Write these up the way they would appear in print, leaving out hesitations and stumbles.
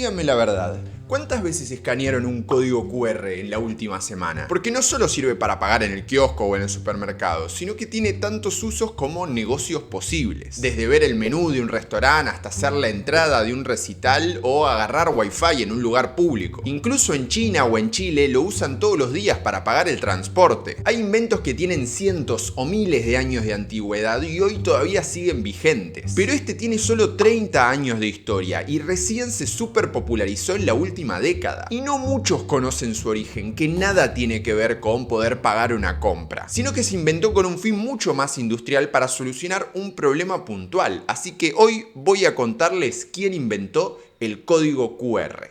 díganme la verdad, ¿cuántas veces escanearon un código QR en la última semana? Porque no solo sirve para pagar en el kiosco o en el supermercado, sino que tiene tantos usos como negocios posibles. Desde ver el menú de un restaurante hasta hacer la entrada de un recital o agarrar wifi en un lugar público. Incluso en China o en Chile lo usan todos los días para pagar el transporte. Hay inventos que tienen cientos o miles de años de antigüedad y hoy todavía siguen vigentes. Pero este tiene solo 30 años de historia y recién se super popularizó en la última década. Y no muchos conocen su origen, que nada tiene que ver con poder pagar una compra, sino que se inventó con un fin mucho más industrial para solucionar un problema puntual. Así que hoy voy a contarles quién inventó el código QR.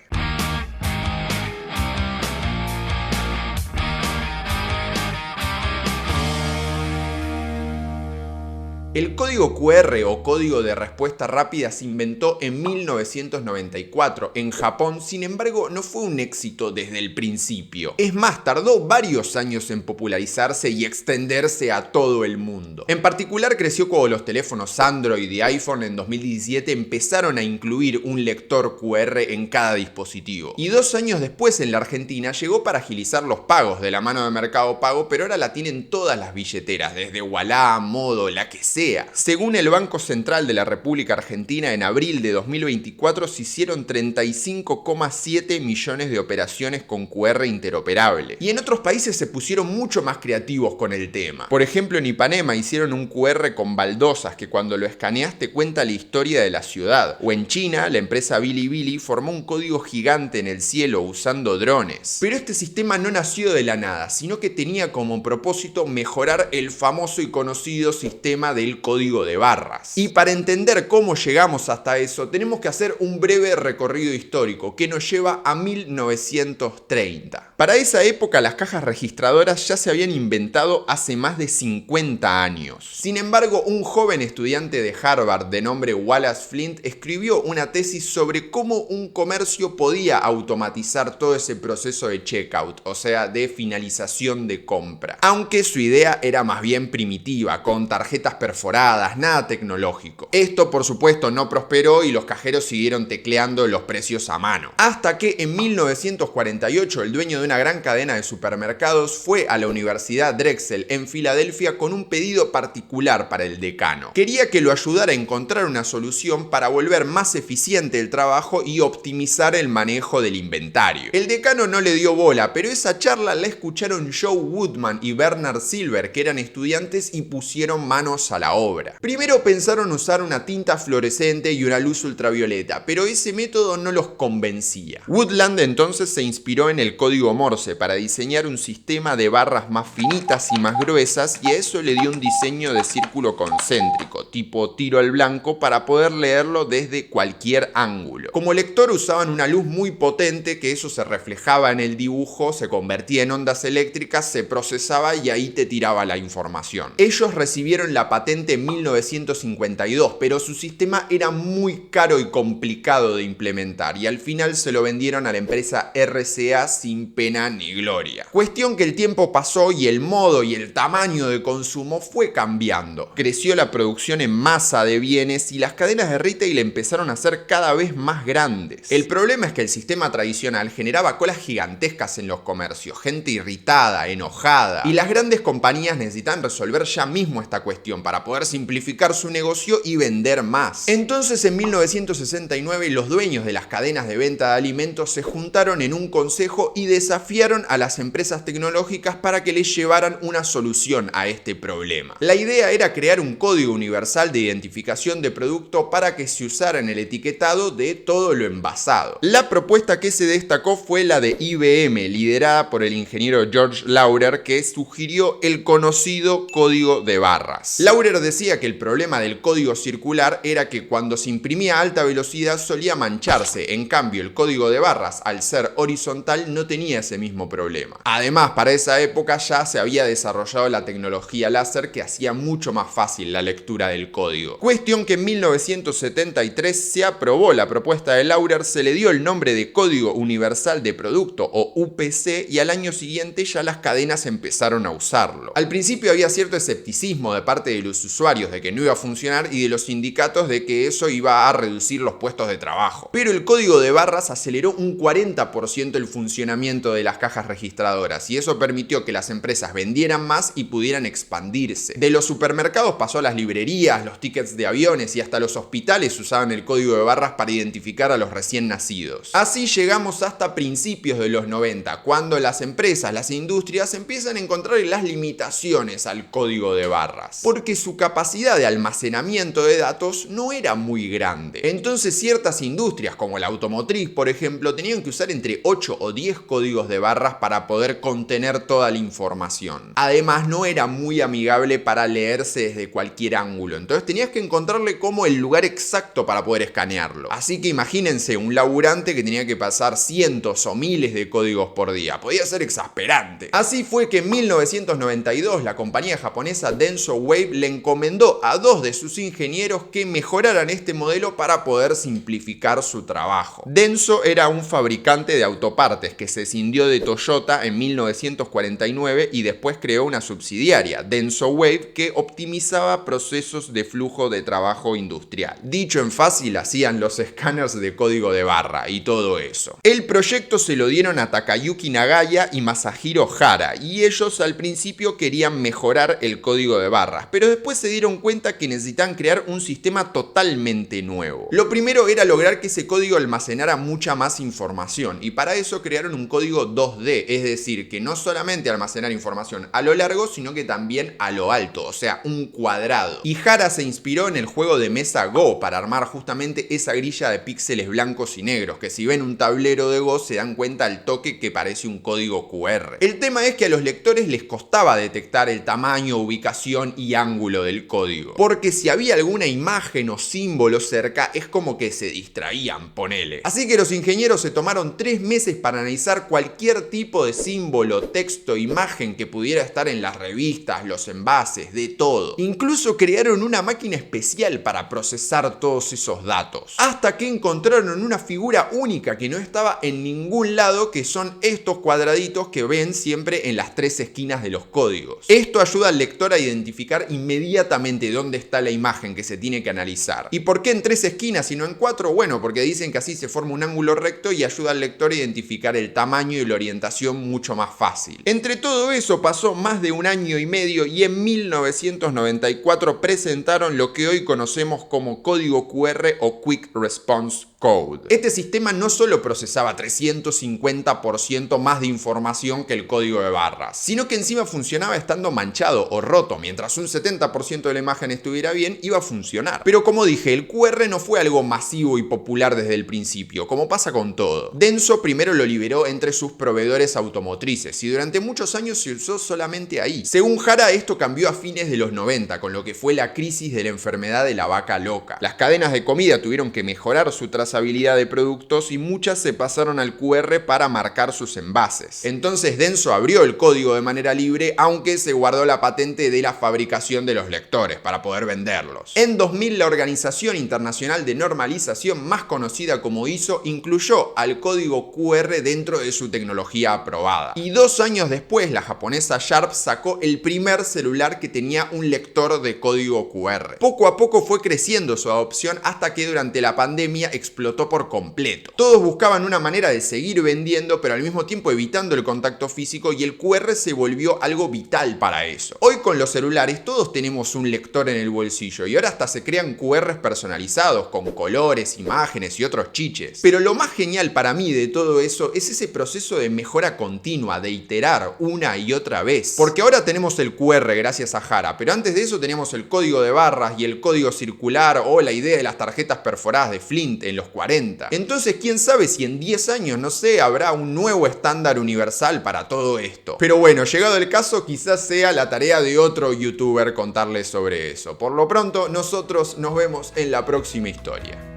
El código QR o código de respuesta rápida se inventó en 1994 en Japón, sin embargo no fue un éxito desde el principio. Es más, tardó varios años en popularizarse y extenderse a todo el mundo. En particular creció cuando los teléfonos Android y iPhone en 2017 empezaron a incluir un lector QR en cada dispositivo. Y 2 años después en la Argentina llegó para agilizar los pagos de la mano de Mercado Pago, pero ahora la tienen todas las billeteras, desde Ualá, Modo, la que sea. Según el Banco Central de la República Argentina, en abril de 2024 se hicieron 35,7 millones de operaciones con QR interoperable. Y en otros países se pusieron mucho más creativos con el tema. Por ejemplo, en Ipanema hicieron un QR con baldosas que cuando lo escaneas te cuenta la historia de la ciudad. O en China, la empresa Bilibili formó un código gigante en el cielo usando drones. Pero este sistema no nació de la nada, sino que tenía como propósito mejorar el famoso y conocido sistema del código de barras. Y para entender cómo llegamos hasta eso, tenemos que hacer un breve recorrido histórico que nos lleva a 1930. Para esa época las cajas registradoras ya se habían inventado hace más de 50 años. Sin embargo, un joven estudiante de Harvard de nombre Wallace Flint escribió una tesis sobre cómo un comercio podía automatizar todo ese proceso de checkout, o sea, de finalización de compra. Aunque su idea era más bien primitiva, con tarjetas perforadas, nada tecnológico. Esto por supuesto no prosperó y los cajeros siguieron tecleando los precios a mano. Hasta que en 1948 el dueño de una gran cadena de supermercados fue a la Universidad Drexel en Filadelfia con un pedido particular para el decano. Quería que lo ayudara a encontrar una solución para volver más eficiente el trabajo y optimizar el manejo del inventario. El decano no le dio bola, pero esa charla la escucharon Joe Woodman y Bernard Silver, que eran estudiantes y pusieron manos a la obra. Primero pensaron usar una tinta fluorescente y una luz ultravioleta, pero ese método no los convencía. Woodland entonces se inspiró en el código Morse para diseñar un sistema de barras más finitas y más gruesas, y a eso le dio un diseño de círculo concéntrico, tipo tiro al blanco, para poder leerlo desde cualquier ángulo. Como lector usaban una luz muy potente, que eso se reflejaba en el dibujo, se convertía en ondas eléctricas, se procesaba y ahí te tiraba la información. Ellos recibieron la patente en 1952, pero su sistema era muy caro y complicado de implementar y al final se lo vendieron a la empresa RCA sin pena ni gloria. Cuestión que el tiempo pasó y el modo y el tamaño de consumo fue cambiando. Creció la producción en masa de bienes y las cadenas de retail empezaron a ser cada vez más grandes. El problema es que el sistema tradicional generaba colas gigantescas en los comercios, gente irritada, enojada, y las grandes compañías necesitan resolver ya mismo esta cuestión para poder simplificar su negocio y vender más. Entonces en 1969 los dueños de las cadenas de venta de alimentos se juntaron en un consejo y desafiaron a las empresas tecnológicas para que les llevaran una solución a este problema. La idea era crear un código universal de identificación de producto para que se usara en el etiquetado de todo lo envasado. La propuesta que se destacó fue la de IBM, liderada por el ingeniero George Laurer, que sugirió el conocido código de barras. Laurer decía que el problema del código circular era que cuando se imprimía a alta velocidad solía mancharse, en cambio el código de barras, al ser horizontal, no tenía ese mismo problema. Además, para esa época ya se había desarrollado la tecnología láser que hacía mucho más fácil la lectura del código. Cuestión que en 1973 se aprobó la propuesta de Laurer, se le dio el nombre de Código Universal de Producto o UPC y al año siguiente ya las cadenas empezaron a usarlo. Al principio había cierto escepticismo de parte de los usuarios de que no iba a funcionar y de los sindicatos de que eso iba a reducir los puestos de trabajo. Pero el código de barras aceleró un 40% el funcionamiento de las cajas registradoras y eso permitió que las empresas vendieran más y pudieran expandirse. De los supermercados pasó a las librerías, los tickets de aviones y hasta los hospitales usaban el código de barras para identificar a los recién nacidos. Así llegamos hasta principios de los 90, cuando las empresas, las industrias empiezan a encontrar las limitaciones al código de barras, porque su capacidad de almacenamiento de datos no era muy grande. Entonces ciertas industrias, como la automotriz por ejemplo, tenían que usar entre 8 o 10 códigos de barras para poder contener toda la información. Además no era muy amigable para leerse desde cualquier ángulo, entonces tenías que encontrarle como el lugar exacto para poder escanearlo. Así que imagínense un laburante que tenía que pasar cientos o miles de códigos por día. Podía ser exasperante. Así fue que en 1992 la compañía japonesa Denso Wave le encomendó a 2 de sus ingenieros que mejoraran este modelo para poder simplificar su trabajo. Denso era un fabricante de autopartes que se escindió de Toyota en 1949 y después creó una subsidiaria, Denso Wave, que optimizaba procesos de flujo de trabajo industrial. Dicho en fácil, hacían los escáneres de código de barra y todo eso. El proyecto se lo dieron a Takayuki Nagaya y Masahiro Hara y ellos al principio querían mejorar el código de barras, pero después se dieron cuenta que necesitaban crear un sistema totalmente nuevo. Lo primero era lograr que ese código almacenara mucha más información y para eso crearon un código 2D, es decir, que no solamente almacenar información a lo largo, sino que también a lo alto, o sea, un cuadrado. Y Hara se inspiró en el juego de mesa Go para armar justamente esa grilla de píxeles blancos y negros, que si ven un tablero de Go se dan cuenta al toque que parece un código QR. El tema es que a los lectores les costaba detectar el tamaño, ubicación y ángulo del código, porque si había alguna imagen o símbolo cerca es como que se distraían, ponele. Así que los ingenieros se tomaron 3 meses para analizar cualquier tipo de símbolo, texto, imagen que pudiera estar en las revistas, los envases, de todo. Incluso crearon una máquina especial para procesar todos esos datos. Hasta que encontraron una figura única que no estaba en ningún lado, que son estos cuadraditos que ven siempre en las 3 esquinas de los códigos. Esto ayuda al lector a identificar inmediatamente dónde está la imagen que se tiene que analizar. ¿Y por qué en 3 esquinas y no en 4? Bueno, porque dicen que así se forma un ángulo recto y ayuda al lector a identificar el tamaño y la orientación mucho más fácil. Entre todo eso pasó más de 1 año y medio y en 1994 presentaron lo que hoy conocemos como código QR o Quick Response Code. Este sistema no solo procesaba 350% más de información que el código de barras, sino que encima funcionaba estando manchado o roto. Mientras un 70% de la imagen estuviera bien, iba a funcionar. Pero como dije, el QR no fue algo masivo y popular desde el principio, como pasa con todo. Denso primero lo liberó entre sus proveedores automotrices y durante muchos años se usó solamente ahí. Según Hara, esto cambió a fines de los 90, con lo que fue la crisis de la enfermedad de la vaca loca. Las cadenas de comida tuvieron que mejorar su trazabilidad de productos y muchas se pasaron al QR para marcar sus envases. Entonces Denso abrió el código de manera libre, aunque se guardó la patente de la fabricación de los lectores para poder venderlos. En 2000 la Organización Internacional de Normalización, más conocida como ISO, incluyó al código QR dentro de su tecnología aprobada. Y 2 años después la japonesa Sharp sacó el primer celular que tenía un lector de código QR. Poco a poco fue creciendo su adopción hasta que durante la pandemia explotó por completo. Todos buscaban una manera de seguir vendiendo, pero al mismo tiempo evitando el contacto físico, y el QR se volvió algo vital para eso. Hoy con los celulares todos tenemos un lector en el bolsillo y ahora hasta se crean QRs personalizados con colores, imágenes y otros chiches. Pero lo más genial para mí de todo eso es ese proceso de mejora continua, de iterar una y otra vez. Porque ahora tenemos el QR gracias a Hara, pero antes de eso teníamos el código de barras y el código circular o la idea de las tarjetas perforadas de Flint en los 40. Entonces, quién sabe si en 10 años, no sé, habrá un nuevo estándar universal para todo esto. Pero bueno, llegado el caso, quizás sea la tarea de otro youtuber contarles sobre eso. Por lo pronto, nosotros nos vemos en la próxima historia.